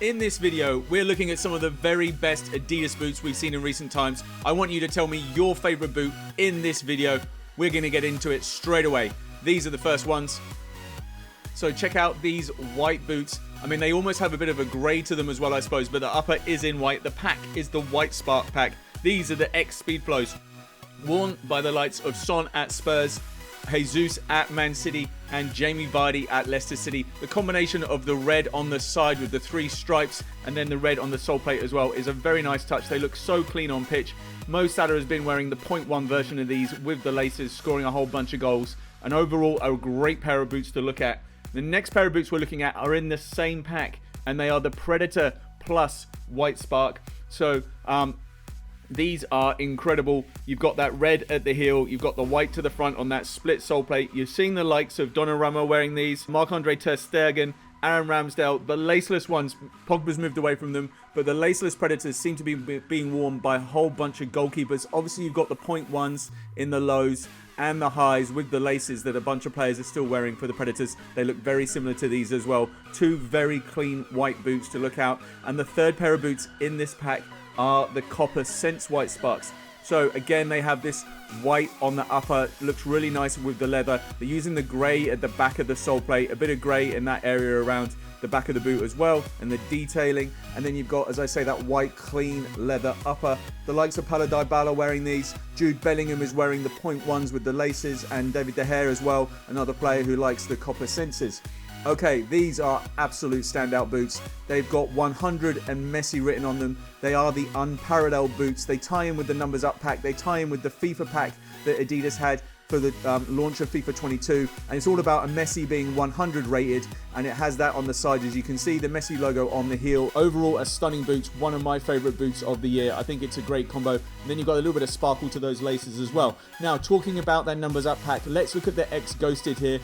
In this video, we're looking at some of the very best Adidas boots we've seen in recent times. I want you to tell me your favorite boot in this video. We're going to get into it straight away. These are the first ones. So check out these white boots. I mean, they almost have a bit of a grey to them as well, I suppose, but the upper is in white. The pack is the Whitespark pack. These are the X Speedflows, worn by the likes of Son at Spurs, Jesus at Man City, and Jamie Vardy at Leicester City. The combination of the red on the side with the 3 stripes and then the red on the sole plate as well is a very nice touch. They look so clean on pitch. Mo Salah has been wearing the 0.1 version of these with the laces, scoring a whole bunch of goals. And overall, a great pair of boots to look at. The next pair of boots we're looking at are in the same pack, and they are the Predator Plus Whitespark. So these are incredible. You've got that red at the heel, you've got the white to the front on that split sole plate. You've seen the likes of Donnarumma wearing these, Marc-Andre ter Stegen, Aaron Ramsdale. The laceless ones, Pogba's moved away from them, but the laceless Predators seem to be being worn by a whole bunch of goalkeepers. Obviously, you've got the 0.1s in the lows and the highs with the laces that a bunch of players are still wearing for the Predators. They look very similar to these as well. 2 very clean white boots to look out. And the third pair of boots in this pack are the Copa Sense Whitesparks. So again, they have this white on the upper, looks really nice with the leather. They're using the grey at the back of the sole plate, a bit of grey in that area around the back of the boot as well, and the detailing. And then you've got, as I say, that white clean leather upper. The likes of Paulo Dybala wearing these. Jude Bellingham is wearing the 0.1s with the laces, and David De Gea as well, another player who likes the Copa Senses. Okay, these are absolute standout boots. They've got 100 and Messi written on them. They are the Unparalleled boots. They tie in with the Numbersup pack. They tie in with the FIFA pack that Adidas had for the launch of FIFA 22. And it's all about a Messi being 100 rated. And it has that on the side, as you can see, the Messi logo on the heel. Overall, a stunning boot. One of my favorite boots of the year. I think it's a great combo. And then you've got a little bit of sparkle to those laces as well. Now, talking about that Numbersup pack, let's look at the X Ghosted here.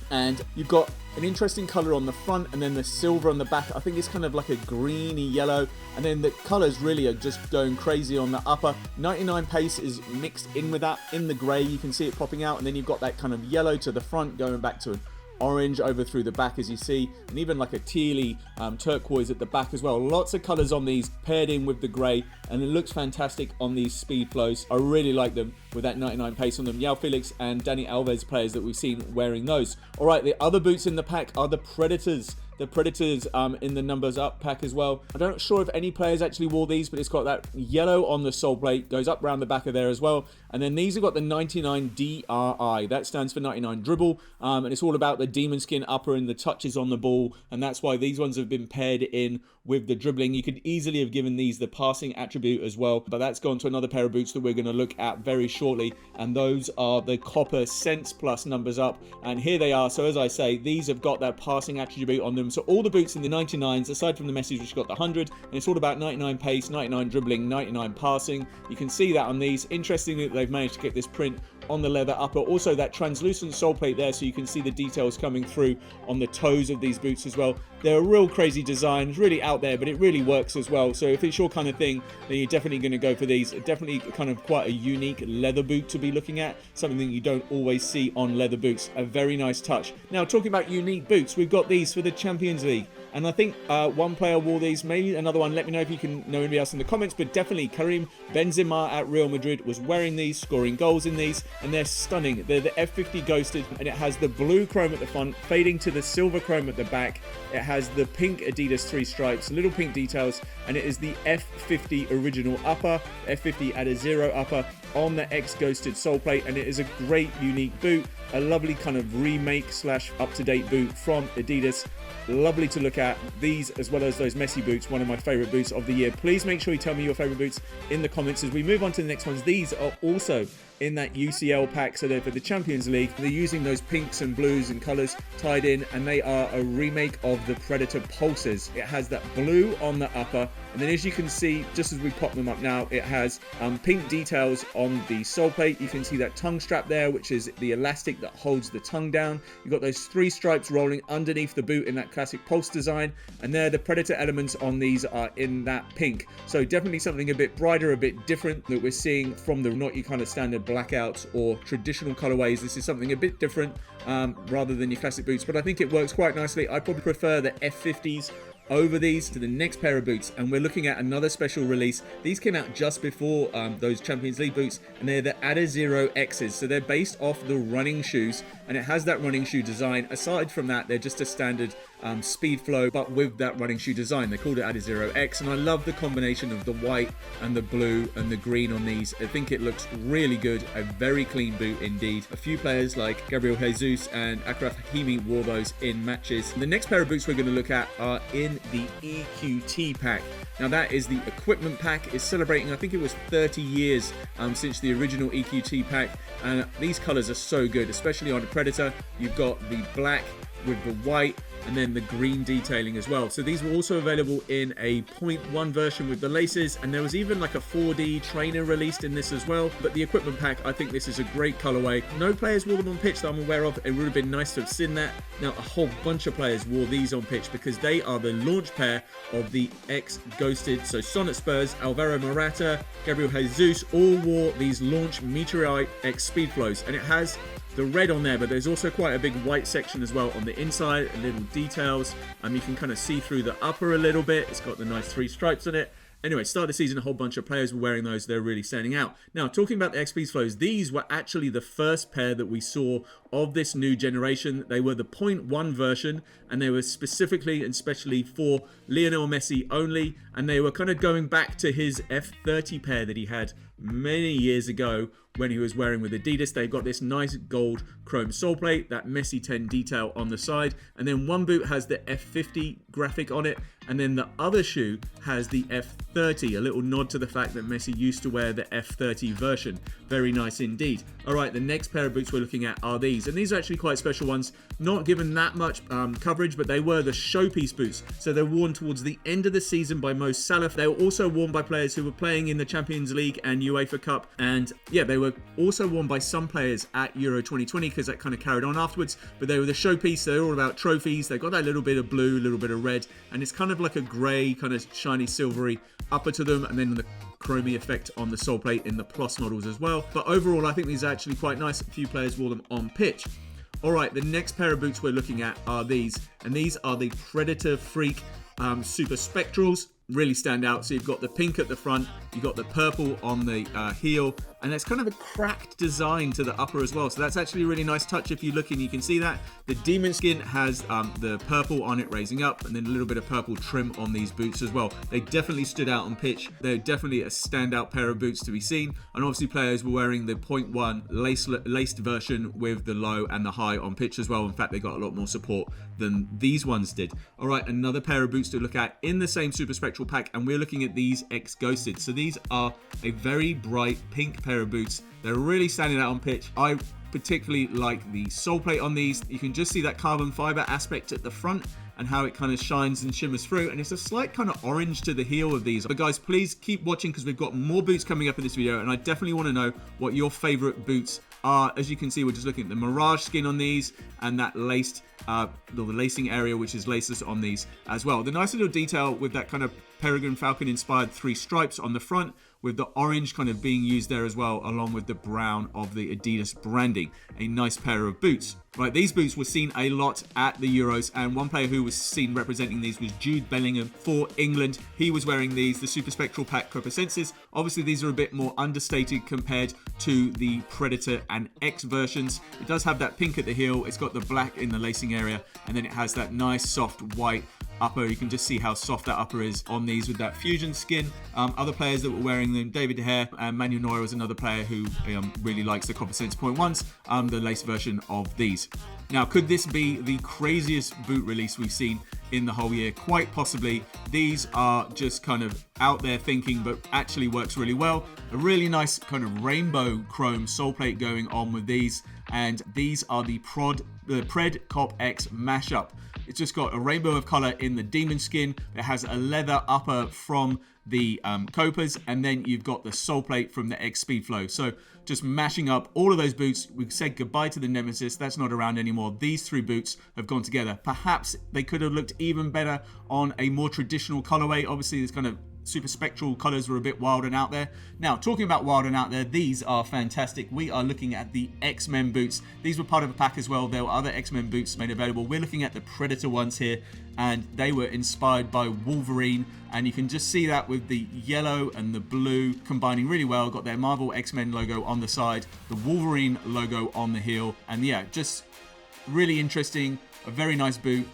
And you've got an interesting color on the front and then the silver on the back. I think it's kind of like a greeny yellow, and then the colors really are just going crazy on the upper. 99 pace is mixed in with that. In the gray, you can see it popping out, and then you've got that kind of yellow to the front going back to an orange over through the back, as you see, and even like a tealy turquoise at the back as well. Lots of colors on these paired in with the gray, and it looks fantastic on these Speedflows. I really like them with that 99 pace on them. João Felix and Dani Alves players that we've seen wearing those. All right, the other boots in the pack are the Predators. The Predators in the Numbersup pack as well. I'm not sure if any players actually wore these, but it's got that yellow on the sole plate, goes up around the back of there as well. And then these have got the 99 DRI. That stands for 99 dribble, and it's all about the demon skin upper and the touches on the ball, and that's why these ones have been paired in with the dribbling. You could easily have given these the passing attribute as well, but that's gone to another pair of boots that we're going to look at very shortly, and those are the Copa Sense Plus Numbersup, and here they are. So as I say, these have got that passing attribute on them. So all the boots in the 99s, aside from the Messi, which got the 100, and it's all about 99 pace, 99 dribbling, 99 passing. You can see that on these. Interestingly, they've managed to get this print on the leather upper. Also that translucent sole plate there, so you can see the details coming through on the toes of these boots as well. They're a real crazy design. It's really out there, but it really works as well. So if it's your kind of thing, then you're definitely going to go for these. Definitely kind of quite a unique leather boot to be looking at. Something that you don't always see on leather boots. A very nice touch. Now, talking about unique boots, we've got these for the Champions League. And I think one player wore these, maybe another one. Let me know if you can know anybody else in the comments. But definitely Karim Benzema at Real Madrid was wearing these, scoring goals in these. And they're stunning. They're the F50 Ghosted. And it has the blue chrome at the front, fading to the silver chrome at the back. It has the pink Adidas 3 stripes, little pink details. And it is the F50 original upper, F50 adizero upper on the X Ghosted sole plate. And it is a great, unique boot. A lovely kind of remake / up-to-date boot from Adidas. Lovely to look at. These, as well as those Messi boots, one of my favorite boots of the year. Please make sure you tell me your favorite boots in the comments as we move on to the next ones. These are also in that UCL pack, so they're for the Champions League. They're using those pinks and blues and colors tied in, and they are a remake of the Predator Pulses. It has that blue on the upper, and then as you can see, just as we pop them up now, it has pink details on the sole plate. You can see that tongue strap there, which is the elastic that holds the tongue down. You've got those 3 stripes rolling underneath the boot in that classic pulse design, and there the Predator elements on these are in that pink. So definitely something a bit brighter, a bit different that we're seeing from the not your kind of standard blackouts or traditional colorways. This is something a bit different rather than your classic boots, but I think it works quite nicely. I probably prefer the F50s over these to the next pair of boots, and we're looking at another special release. These came out just before those Champions League boots, and they're the adizero X's. So they're based off the running shoes, and it has that running shoe design. Aside from that, they're just a standard Speedflow, but with that running shoe design. They called it adizero X, and I love the combination of the white and the blue and the green on these. I think it looks really good. A very clean boot indeed. A few players like Gabriel Jesus and Achraf Hakimi wore those in matches. The next pair of boots we're going to look at are in the EQT pack. Now that is the equipment pack. It's celebrating, I think it was 30 years since the original EQT pack, and these colors are so good, especially on a Predator. You've got the black with the white and then the green detailing as well. So these were also available in a 0.1 version with the laces, and there was even like a 4D trainer released in this as well. But the equipment pack, I think this is a great colorway. No players wore them on pitch that I'm aware of. It would have been nice to have seen that. Now a whole bunch of players wore these on pitch because they are the launch pair of the X Ghosted. So Sonnet Spurs, Alvaro Morata, Gabriel Jesus all wore these launch Meteorite X Speedflows, and it has the red on there, but there's also quite a big white section as well on the inside, little details. You can kind of see through the upper a little bit. It's got the nice 3 stripes on it. Anyway, start of the season, a whole bunch of players were wearing those. They're really standing out. Now, talking about the X Speedflows, these were actually the first pair that we saw of this new generation. They were the 0.1 version, and they were specifically and specially for Lionel Messi only, and they were kind of going back to his F30 pair that he had many years ago when he was wearing with Adidas. They've got this nice gold chrome sole plate, that Messi 10 detail on the side, and then one boot has the F50 graphic on it, and then the other shoe has the F30, a little nod to the fact that Messi used to wear the F30 version. Very nice indeed. All right, the next pair of boots we're looking at are these, and these are actually quite special ones, not given that much coverage, but they were the Showpiece boots. So they're worn towards the end of the season by Mo Salah. They were also worn by players who were playing in the Champions League and UEFA Cup, and yeah, they were also worn by some players at Euro 2020 because that kind of carried on afterwards. But they were the Showpiece. They're all about trophies. They've got that little bit of blue, a little bit of red, and it's kind of like a grey, kind of shiny silvery upper to them, and then the chromey effect on the sole plate in the Plus models as well. But overall, I think these are actually quite nice. A few players wore them on pitch. All right, the next pair of boots we're looking at are these, and these are the Predator Freak Superspectrals. Really stand out. So you've got the pink at the front, you've got the purple on the heel, and there's kind of a cracked design to the upper as well. So that's actually a really nice touch. If you look in, you can see that. The demon skin has the purple on it raising up, and then a little bit of purple trim on these boots as well. They definitely stood out on pitch. They're definitely a standout pair of boots to be seen. And obviously players were wearing the 0.1 laced version with the low and the high on pitch as well. In fact, they got a lot more support than these ones did. All right, another pair of boots to look at in the same Superspectral pack, and we're looking at these X Ghosted. So these are a very bright pink pair of boots. They're really standing out on pitch. I particularly like the sole plate on these. You can just see that carbon fiber aspect at the front and how it kind of shines and shimmers through, and it's a slight kind of orange to the heel of these. But guys, please keep watching because we've got more boots coming up in this video, and I definitely want to know what your favorite boots are. As you can see, we're just looking at the Mirage skin on these and that laced the lacing area, which is laceless on these as well. The nice little detail with that kind of Peregrine Falcon inspired 3 stripes on the front, with the orange kind of being used there as well, along with the brown of the Adidas branding. A nice pair of boots. Right, these boots were seen a lot at the Euros, and one player who was seen representing these was Jude Bellingham for England. He was wearing these, the Superspectral Pack Copa. Obviously, these are a bit more understated compared to the Predator and X versions. It does have that pink at the heel, it's got the black in the lacing area, and then it has that nice soft white upper. You can just see how soft that upper is on these with that fusion skin. Other players that were wearing them, David De Gea and Manuel Neuer was another player who really likes the Copa Sense 0.1s, the lace version of these. Now, could this be the craziest boot release we've seen in the whole year? Quite possibly. These are just kind of out there thinking, but actually works really well. A really nice kind of rainbow chrome sole plate going on with these, and these are the Pred Cop X mashup. It's just got a rainbow of color in the demon skin. It has a leather upper from the Copas, and then you've got the sole plate from the X Speedflow. So just mashing up all of those boots. We said goodbye to the Nemesis. That's not around anymore. These 3 boots have gone together. Perhaps they could have looked even better on a more traditional colorway. Obviously, there's kind of Superspectral colours were a bit wild and out there. Now, talking about wild and out there, these are fantastic. We are looking at the XMen boots. These were part of a pack as well. There were other XMen boots made available. We're looking at the Predator ones here, and they were inspired by Wolverine, and you can just see that with the yellow and the blue combining really well. Got their Marvel XMen logo on the side, the Wolverine logo on the heel, and yeah, just really interesting. A very nice boot.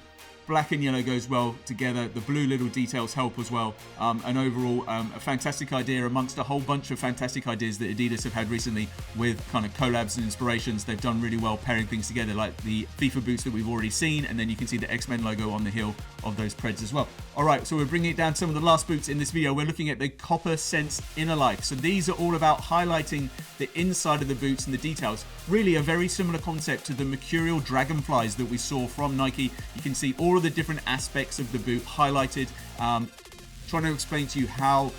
Black and yellow goes well together. The blue little details help as well. And overall, a fantastic idea amongst a whole bunch of fantastic ideas that Adidas have had recently with kind of collabs and inspirations. They've done really well pairing things together, like the FIFA boots that we've already seen, and then you can see the XMen logo on the heel of those Preds as well. All right, so we're bringing it down to some of the last boots in this video. We're looking at the Copa Sense Innerlife. So these are all about highlighting the inside of the boots and the details. Really a very similar concept to the Mercurial Dragonflies that we saw from Nike. You can see all of the different aspects of the boot highlighted. Trying to explain to you how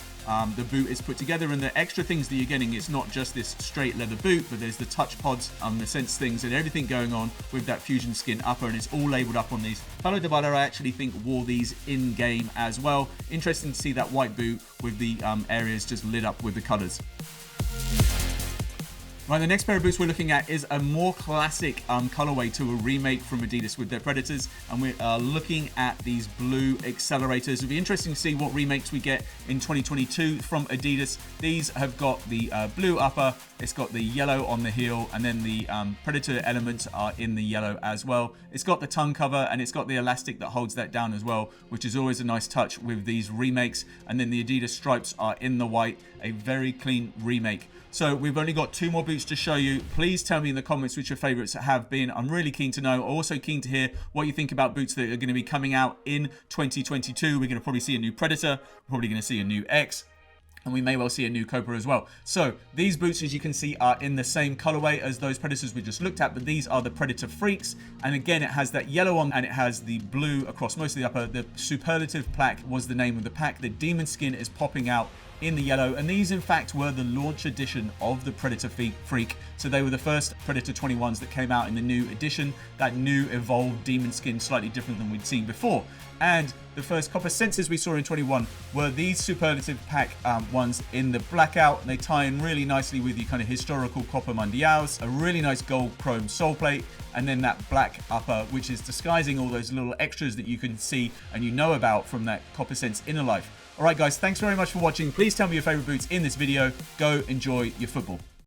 the boot is put together, and the extra things that you're getting. It's not just this straight leather boot, but there's the touch pods, the sense things, and everything going on with that fusion skin upper, and it's all labeled up on these. Paulo Dybala, I actually think, wore these in game as well. Interesting to see that white boot with the areas just lit up with the colors. Right, the next pair of boots we're looking at is a more classic colorway to a remake from Adidas with their Predators, and we are looking at these blue accelerators. It'll be interesting to see what remakes we get in 2022 from Adidas. These have got the blue upper, it's got the yellow on the heel, and then the Predator elements are in the yellow as well. It's got the tongue cover, and it's got the elastic that holds that down as well, which is always a nice touch with these remakes. And then the Adidas stripes are in the white, a very clean remake. So we've only got 2 more boots to show you. Please tell me in the comments which your favorites have been. I'm really keen to know. Also keen to hear what you think about boots that are going to be coming out in 2022. We're going to probably see a new Predator. We're probably going to see a new X. And we may well see a new Copa as well. So these boots, as you can see, are in the same colorway as those Predators we just looked at, but these are the Predator Freaks. And again, it has that yellow on, and it has the blue across most of the upper. The Superlative plaque was the name of the pack. The demon skin is popping out in the yellow, and these in fact were the launch edition of the Predator Freak. So they were the first Predator 21s that came out in the new edition, that new evolved demon skin, slightly different than we'd seen before. And the first Copa Senses we saw in 21 were these Superlative pack ones in the blackout. They tie in really nicely with your kind of historical Copa Mundials, a really nice gold chrome sole plate, and then that black upper, which is disguising all those little extras that you can see and you know about from that Copa Sense Innerlife. Alright guys, thanks very much for watching. Please tell me your favorite boots in this video. Go enjoy your football.